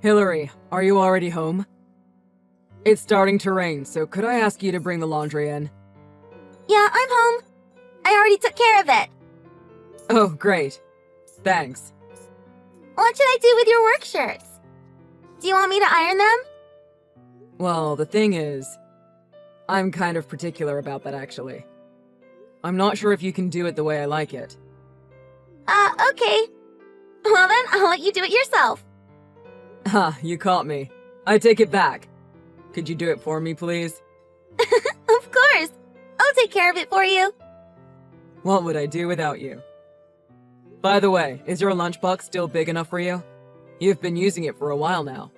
Hillary, are you already home? It's starting to rain, so could I ask you to bring the laundry in? Yeah, I'm home. I already took care of it. Oh, great. Thanks. What should I do with your work shirts? Do you want me to iron them? Well, the thing is, I'm kind of particular about that, actually. I'm not sure if you can do it the way I like it. Okay. Well then, I'll let you do it yourself. Ha, you caught me. I take it back. Could you do it for me, please? Of course. I'll take care of it for you. What would I do without you? By the way, is your lunchbox still big enough for you? You've been using it for a while now.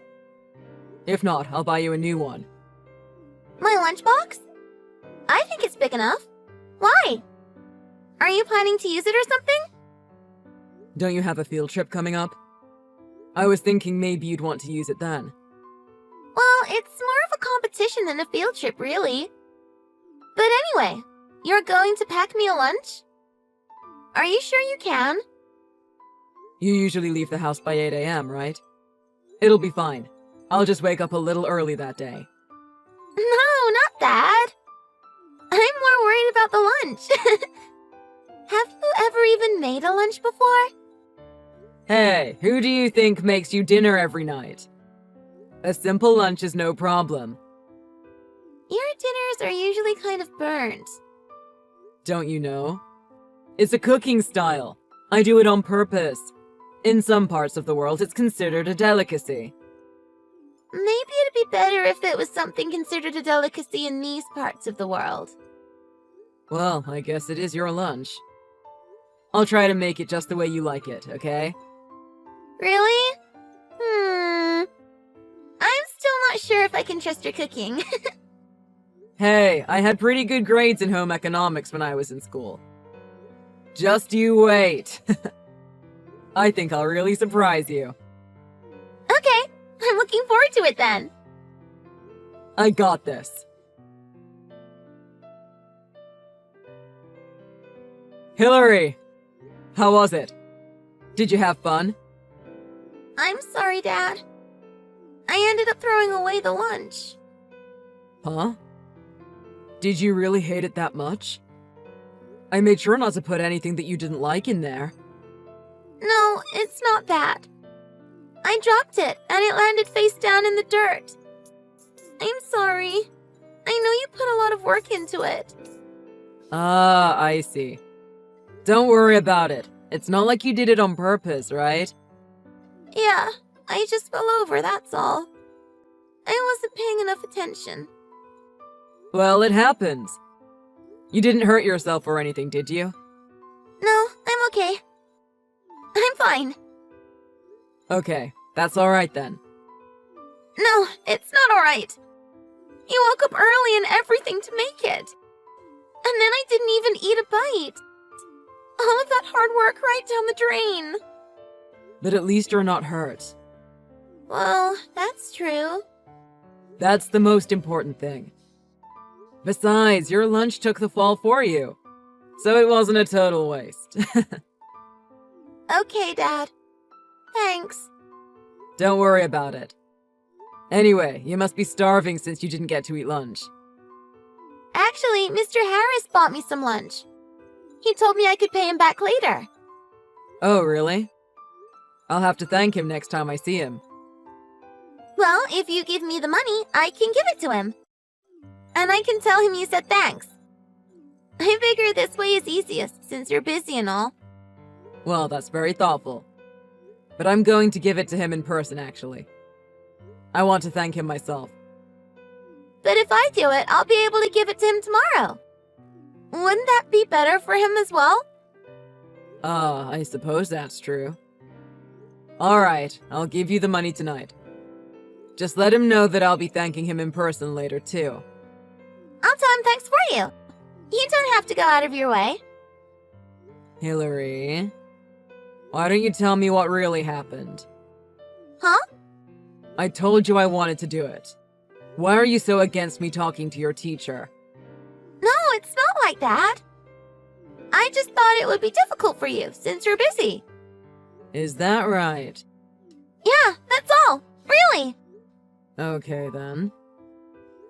If not, I'll buy you a new one. My lunchbox? I think it's big enough. Why? Are you planning to use it or something? Don't you have a field trip coming up? I was thinking maybe you'd want to use it then. Well, it's more of a competition than a field trip, really. But anyway, you're going to pack me a lunch? Are you sure you can? You usually leave the house by 8 a.m., right? It'll be fine. I'll just wake up a little early that day. No, not that. I'm more worried about the lunch. Have you ever even made a lunch before? Hey, who do you think makes you dinner every night? A simple lunch is no problem. Your dinners are usually kind of burnt. Don't you know? It's a cooking style. I do it on purpose. In some parts of the world, it's considered a delicacy. Maybe it'd be better if it was something considered a delicacy in these parts of the world. Well, I guess it is your lunch. I'll try to make it just the way you like it, okay? Really? I'm still not sure if I can trust your cooking. Hey, I had pretty good grades in home economics when I was in school. Just you wait. I think I'll really surprise you. Okay, I'm looking forward to it then. I got this. Hillary! How was it? Did you have fun? I'm sorry, Dad. I ended up throwing away the lunch. Huh? Did you really hate it that much? I made sure not to put anything that you didn't like in there. No, it's not that. I dropped it, and it landed face down in the dirt. I'm sorry. I know you put a lot of work into it. Ah, I see. Don't worry about it. It's not like you did it on purpose, right? Yeah, I just fell over, that's all. I wasn't paying enough attention. Well, it happens. You didn't hurt yourself or anything, did you? No, I'm okay. I'm fine. Okay, that's alright then. No, it's not alright. You woke up early and everything to make it. And then I didn't even eat a bite. All of that hard work right down the drain. But at least you're not hurt. Well, that's true. That's the most important thing. Besides, your lunch took the fall for you. So it wasn't a total waste. Okay, Dad. Thanks. Don't worry about it. Anyway, you must be starving since you didn't get to eat lunch. Actually, Mr. Harris bought me some lunch. He told me I could pay him back later. Oh, really? I'll have to thank him next time I see him. Well, if you give me the money, I can give it to him. And I can tell him you said thanks. I figure this way is easiest since you're busy and all. Well, that's very thoughtful. But I'm going to give it to him in person, actually. I want to thank him myself. But if I do it, I'll be able to give it to him tomorrow. Wouldn't that be better for him as well? I suppose that's true. Alright, I'll give you the money tonight. Just let him know that I'll be thanking him in person later, too. I'll tell him thanks for you. You don't have to go out of your way. Hillary, why don't you tell me what really happened? Huh? I told you I wanted to do it. Why are you so against me talking to your teacher? No, it's not like that. I just thought it would be difficult for you since you're busy. Is that right? Yeah, that's all. Okay, then.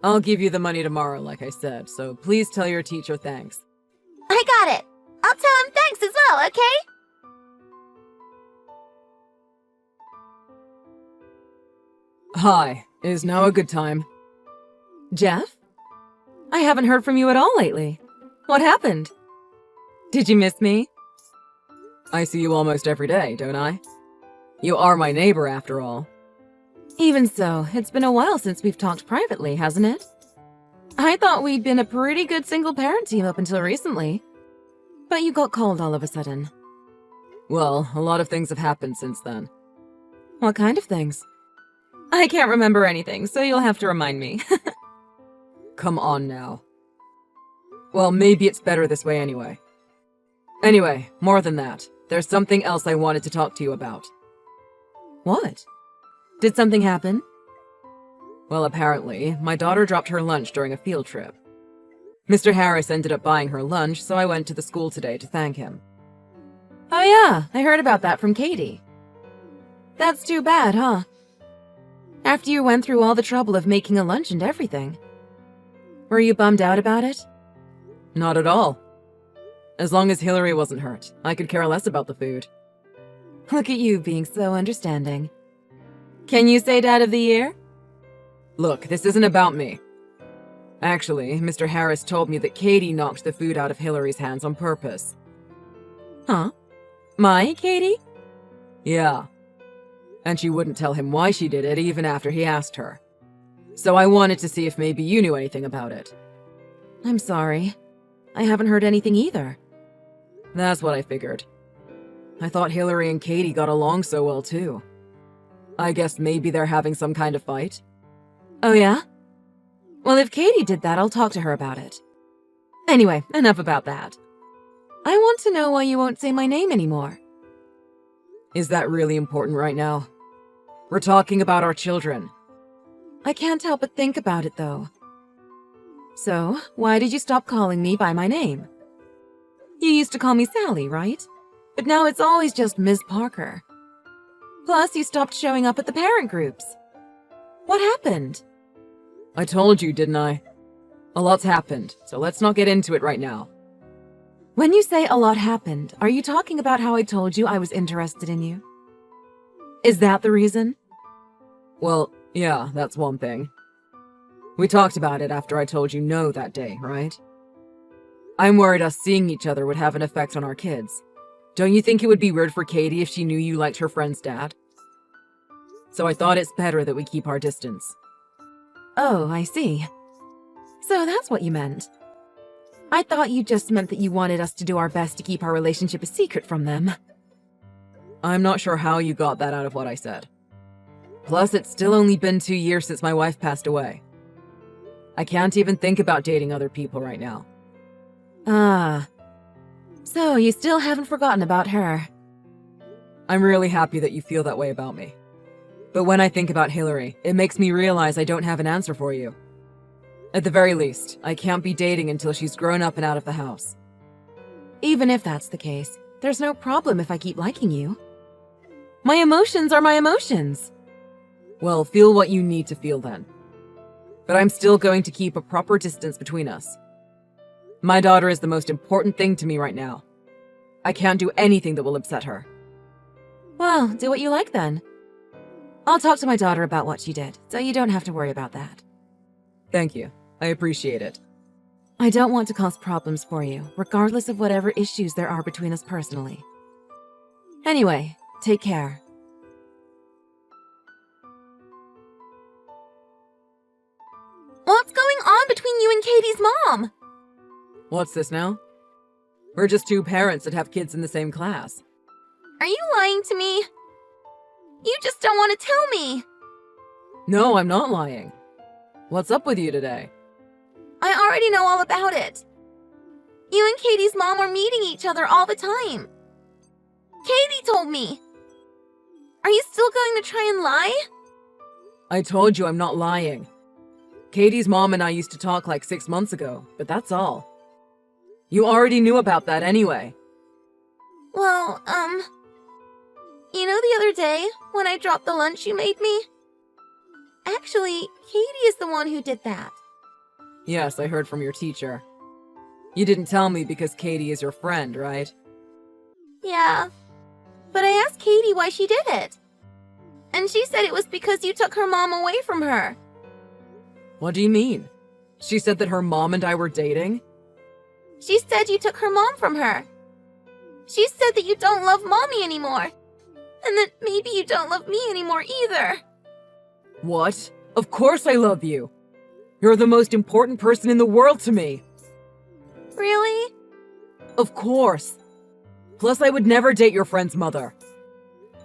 I'll give you the money tomorrow, like I said, so please tell your teacher thanks. I got it. I'll tell him thanks as well, okay? Hi, is now a good time? Jeff? I haven't heard from you at all lately. What happened? Did you miss me? I see you almost every day, don't I? You are my neighbor, after all. Even so, it's been a while since we've talked privately, hasn't it? I thought we'd been a pretty good single-parent team up until recently. But you got cold all of a sudden. Well, a lot of things have happened since then. What kind of things? I can't remember anything, so you'll have to remind me. Come on now. Well, maybe it's better this way anyway. Anyway, more than that, there's something else I wanted to talk to you about. What? Did something happen? Well, apparently, my daughter dropped her lunch during a field trip. Mr. Harris ended up buying her lunch, so I went to the school today to thank him. Oh yeah, I heard about that from Katie. That's too bad, huh? After you went through all the trouble of making a lunch and everything. Were you bummed out about it? Not at all. As long as Hillary wasn't hurt, I could care less about the food. Look at you being so understanding. Can you say Dad of the Year? Look, this isn't about me. Actually, Mr. Harris told me that Katie knocked the food out of Hillary's hands on purpose. Huh? My Katie? Yeah. And she wouldn't tell him why she did it even after he asked her. So I wanted to see if maybe you knew anything about it. I'm sorry. I haven't heard anything either. That's what I figured. I thought Hillary and Katie got along so well too. I guess maybe they're having some kind of fight. Oh yeah? Well, if Katie did that, I'll talk to her about it. Anyway, enough about that. I want to know why you won't say my name anymore. Is that really important right now? We're talking about our children. I can't help but think about it, though. So, why did you stop calling me by my name? You used to call me Sally, right? But now it's always just Ms. Parker. Plus, you stopped showing up at the parent groups. What happened? I told you, didn't I? A lot's happened, so let's not get into it right now. When you say a lot happened, are you talking about how I told you I was interested in you? Is that the reason? Well, yeah, that's one thing. We talked about it after I told you no that day, right? I'm worried us seeing each other would have an effect on our kids. Don't you think it would be weird for Katie if she knew you liked her friend's dad? So I thought it's better that we keep our distance. Oh, I see. So that's what you meant. I thought you just meant that you wanted us to do our best to keep our relationship a secret from them. I'm not sure how you got that out of what I said. Plus, it's still only been 2 years since my wife passed away. I can't even think about dating other people right now. Ah. So you still haven't forgotten about her. I'm really happy that you feel that way about me. But when I think about Hillary, it makes me realize I don't have an answer for you. At the very least, I can't be dating until she's grown up and out of the house. Even if that's the case, there's no problem if I keep liking you. My emotions are my emotions. Well, feel what you need to feel then. But I'm still going to keep a proper distance between us. My daughter is the most important thing to me right now. I can't do anything that will upset her. Well, do what you like then. I'll talk to my daughter about what she did, so you don't have to worry about that. Thank you. I appreciate it. I don't want to cause problems for you, regardless of whatever issues there are between us personally. Anyway, take care. What's going on between you and Katie's mom? What's this now? We're just two parents that have kids in the same class. Are you lying to me? You just don't want to tell me. No, I'm not lying. What's up with you today? I already know all about it. You and Katie's mom were meeting each other all the time. Katie told me. Are you still going to try and lie? I told you I'm not lying. Katie's mom and I used to talk like 6 months ago, but that's all. You already knew about that anyway. Well, you know the other day when I dropped the lunch you made me? Actually, Katie is the one who did that. Yes, I heard from your teacher. You didn't tell me because Katie is your friend, right? Yeah. But I asked Katie why she did it. And she said it was because you took her mom away from her. What do you mean? She said that her mom and I were dating? She said you took her mom from her. She said that you don't love Mommy anymore. And that maybe you don't love me anymore either. What? Of course I love you. You're the most important person in the world to me. Really? Of course. Plus, I would never date your friend's mother.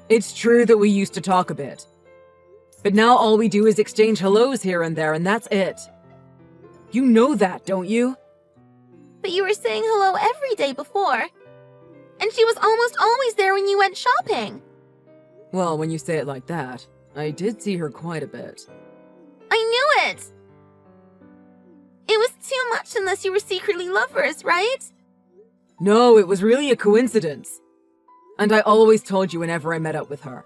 It's true that we used to talk a bit. But now all we do is exchange hellos here and there, and that's it. You know that, don't you? But you were saying hello every day before. And she was almost always there when you went shopping. Well, when you say it like that, I did see her quite a bit. I knew it! It was too much unless you were secretly lovers, right? No, it was really a coincidence. And I always told you whenever I met up with her.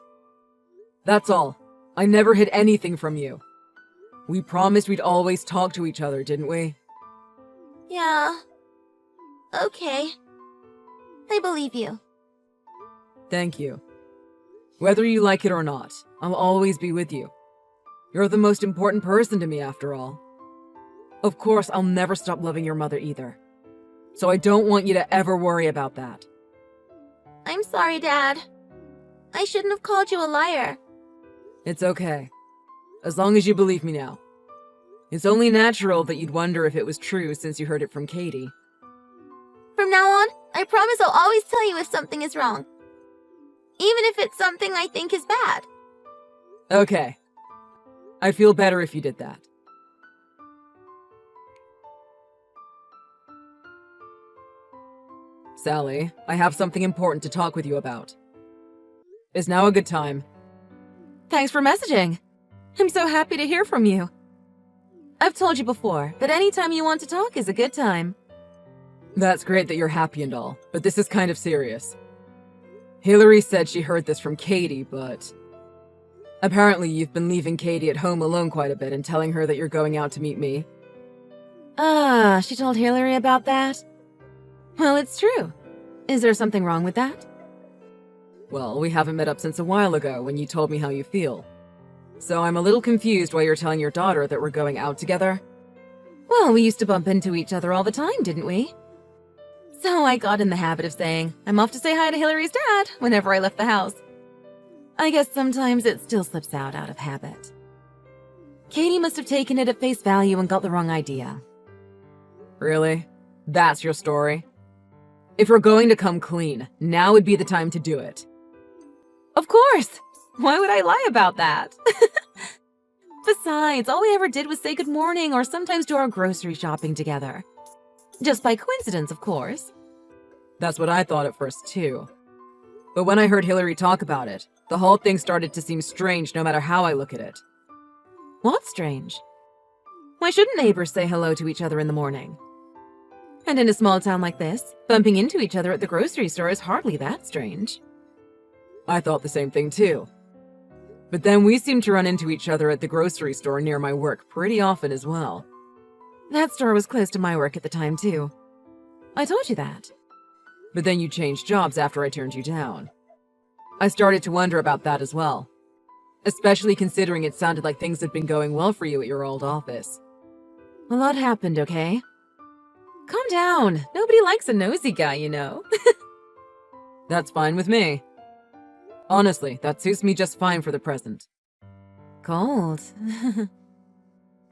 That's all. I never hid anything from you. We promised we'd always talk to each other, didn't we? Yeah. Okay. I believe you. Thank you. Whether you like it or not, I'll always be with you. You're the most important person to me, after all. Of course, I'll never stop loving your mother either. So I don't want you to ever worry about that. I'm sorry, Dad. I shouldn't have called you a liar. It's okay. As long as you believe me now. It's only natural that you'd wonder if it was true since you heard it from Katie. From now on, I promise I'll always tell you if something is wrong. Even if it's something I think is bad. Okay. I'd feel better if you did that. Sally, I have something important to talk with you about. Is now a good time? Thanks for messaging. I'm so happy to hear from you. I've told you before that anytime you want to talk is a good time. That's great that you're happy and all, but this is kind of serious. Hillary said she heard this from Katie, but... Apparently you've been leaving Katie at home alone quite a bit and telling her that you're going out to meet me. Ah, she told Hillary about that? Well, it's true. Is there something wrong with that? Well, we haven't met up since a while ago when you told me how you feel. So I'm a little confused why you're telling your daughter that we're going out together. Well, we used to bump into each other all the time, didn't we? So I got in the habit of saying, I'm off to say hi to Hillary's dad whenever I left the house. I guess sometimes it still slips out of habit. Katie must have taken it at face value and got the wrong idea. Really? That's your story? If we're going to come clean, now would be the time to do it. Of course! Why would I lie about that? Besides, all we ever did was say good morning or sometimes do our grocery shopping together. Just by coincidence, of course. That's what I thought at first, too. But when I heard Hillary talk about it, the whole thing started to seem strange no matter how I look at it. What's strange? Why shouldn't neighbors say hello to each other in the morning? And in a small town like this, bumping into each other at the grocery store is hardly that strange. I thought the same thing, too. But then we seem to run into each other at the grocery store near my work pretty often as well. That store was close to my work at the time, too. I told you that. But then you changed jobs after I turned you down. I started to wonder about that as well. Especially considering it sounded like things had been going well for you at your old office. A lot happened, okay? Calm down. Nobody likes a nosy guy, you know. That's fine with me. Honestly, that suits me just fine for the present. Cold.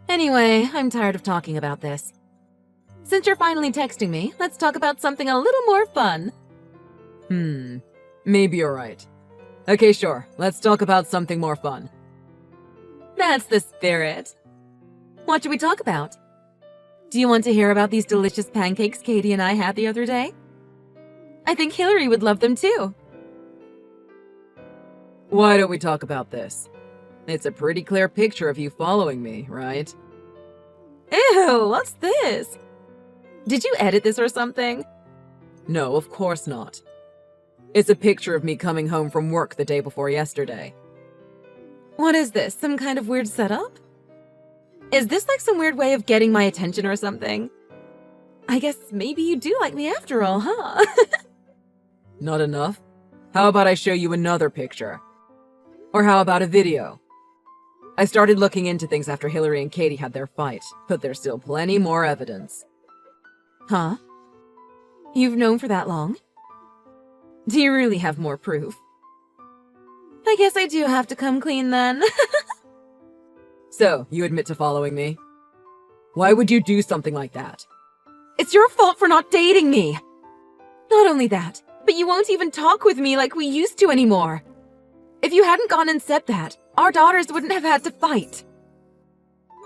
Anyway, I'm tired of talking about this. Since you're finally texting me, let's talk about something a little more fun. Maybe you're right. Okay, sure. Let's talk about something more fun. That's the spirit. What should we talk about? Do you want to hear about these delicious pancakes Katie and I had the other day? I think Hillary would love them too. Why don't we talk about this? It's a pretty clear picture of you following me, right? Ew, what's this? Did you edit this or something? No, of course not. It's a picture of me coming home from work the day before yesterday. What is this? Some kind of weird setup? Is this like some weird way of getting my attention or something? I guess maybe you do like me after all, huh? Not enough? How about I show you another picture? Or how about a video? I started looking into things after Hillary and Katie had their fight, but there's still plenty more evidence. Huh? You've known for that long? Do you really have more proof? I guess I do have to come clean then. So, you admit to following me? Why would you do something like that? It's your fault for not dating me! Not only that, but you won't even talk with me like we used to anymore. If you hadn't gone and said that, our daughters wouldn't have had to fight.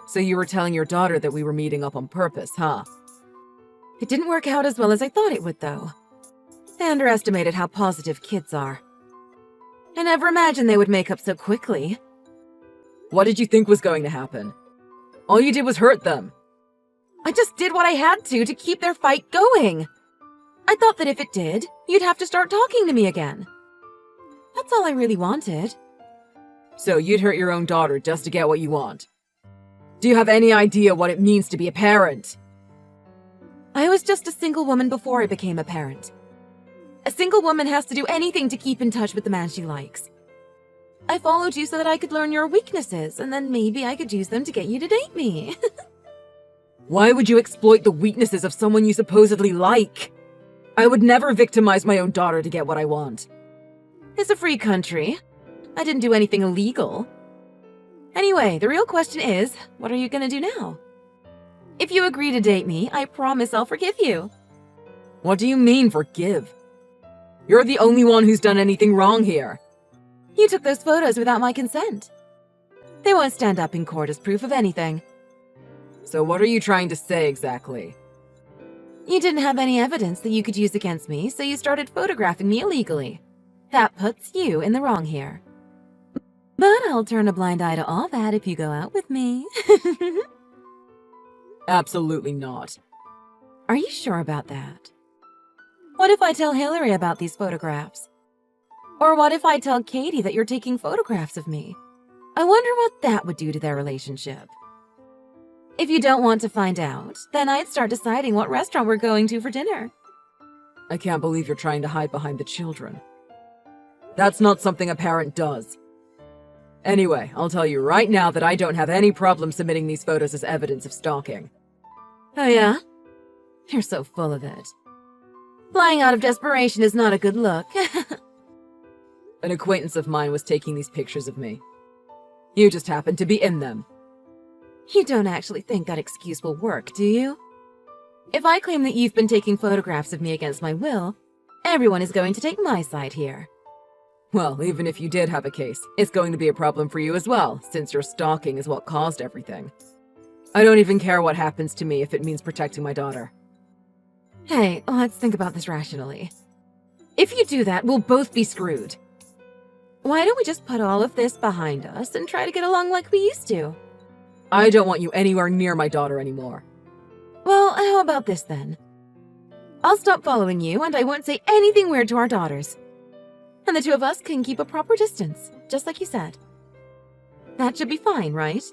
So you were telling your daughter that we were meeting up on purpose, huh? It didn't work out as well as I thought it would, though. I underestimated how positive kids are. I never imagined they would make up so quickly. What did you think was going to happen? All you did was hurt them. I just did what I had to keep their fight going. I thought that if it did, you'd have to start talking to me again. That's all I really wanted. So you'd hurt your own daughter just to get what you want. Do you have any idea what it means to be a parent? I was just a single woman before I became a parent. A single woman has to do anything to keep in touch with the man she likes. I followed you so that I could learn your weaknesses, and then maybe I could use them to get you to date me. Why would you exploit the weaknesses of someone you supposedly like? I would never victimize my own daughter to get what I want. It's a free country. I didn't do anything illegal. Anyway, the real question is, what are you gonna do now? If you agree to date me, I promise I'll forgive you. What do you mean, forgive? You're the only one who's done anything wrong here. You took those photos without my consent. They won't stand up in court as proof of anything. So what are you trying to say exactly? You didn't have any evidence that you could use against me, so you started photographing me illegally. That puts you in the wrong here. But I'll turn a blind eye to all that if you go out with me. Absolutely not. Are you sure about that? What if I tell Hillary about these photographs? Or what if I tell Katie that you're taking photographs of me? I wonder what that would do to their relationship. If you don't want to find out, then I'd start deciding what restaurant we're going to for dinner. I can't believe you're trying to hide behind the children. That's not something a parent does. Anyway, I'll tell you right now that I don't have any problem submitting these photos as evidence of stalking. Oh yeah? You're so full of it. Lying out of desperation is not a good look. An acquaintance of mine was taking these pictures of me. You just happened to be in them. You don't actually think that excuse will work, do you? If I claim that you've been taking photographs of me against my will, everyone is going to take my side here. Well, even if you did have a case, it's going to be a problem for you as well, since your stalking is what caused everything. I don't even care what happens to me if it means protecting my daughter. Hey, let's think about this rationally. If you do that, we'll both be screwed. Why don't we just put all of this behind us and try to get along like we used to? I don't want you anywhere near my daughter anymore. Well, how about this then? I'll stop following you and I won't say anything weird to our daughters. And the two of us can keep a proper distance, just like you said. That should be fine, right?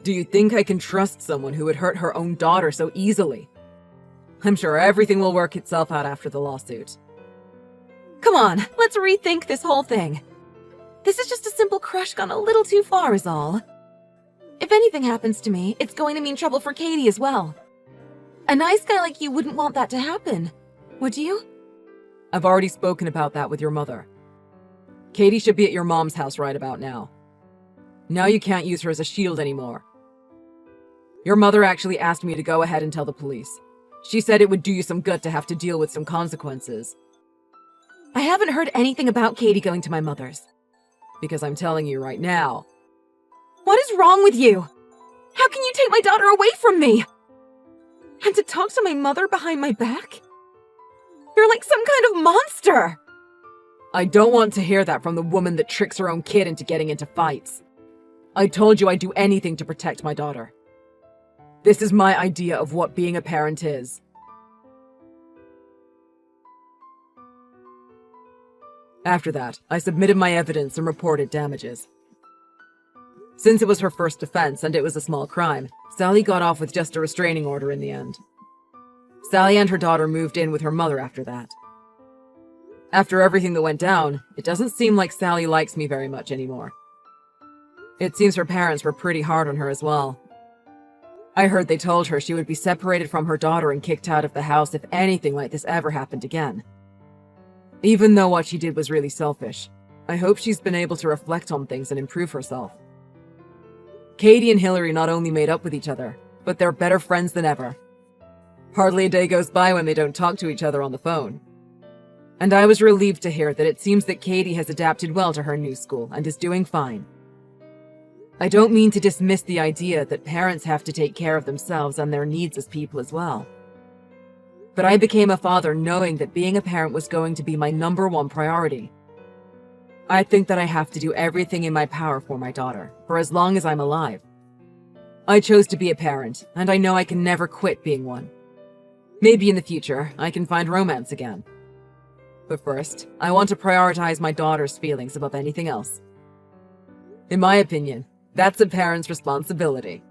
Do you think I can trust someone who would hurt her own daughter so easily? I'm sure everything will work itself out after the lawsuit. Come on, let's rethink this whole thing. This is just a simple crush gone a little too far is all. If anything happens to me, it's going to mean trouble for Katie as well. A nice guy like you wouldn't want that to happen, would you? I've already spoken about that with your mother. Katie should be at your mom's house right about now. Now you can't use her as a shield anymore. Your mother actually asked me to go ahead and tell the police. She said it would do you some good to have to deal with some consequences. I haven't heard anything about Katie going to my mother's. Because I'm telling you right now. What is wrong with you? How can you take my daughter away from me? And to talk to my mother behind my back? You're like some kind of monster! I don't want to hear that from the woman that tricks her own kid into getting into fights. I told you I'd do anything to protect my daughter. This is my idea of what being a parent is. After that, I submitted my evidence and reported damages. Since it was her first offense and it was a small crime, Sally got off with just a restraining order in the end. Sally and her daughter moved in with her mother after that. After everything that went down, it doesn't seem like Sally likes me very much anymore. It seems her parents were pretty hard on her as well. I heard they told her she would be separated from her daughter and kicked out of the house if anything like this ever happened again. Even though what she did was really selfish, I hope she's been able to reflect on things and improve herself. Katie and Hillary not only made up with each other, but they're better friends than ever. Hardly a day goes by when they don't talk to each other on the phone. And I was relieved to hear that it seems that Katie has adapted well to her new school and is doing fine. I don't mean to dismiss the idea that parents have to take care of themselves and their needs as people as well. But I became a father knowing that being a parent was going to be my #1 priority. I think that I have to do everything in my power for my daughter, for as long as I'm alive. I chose to be a parent, and I know I can never quit being one. Maybe in the future, I can find romance again. But first, I want to prioritize my daughter's feelings above anything else. In my opinion, that's a parent's responsibility.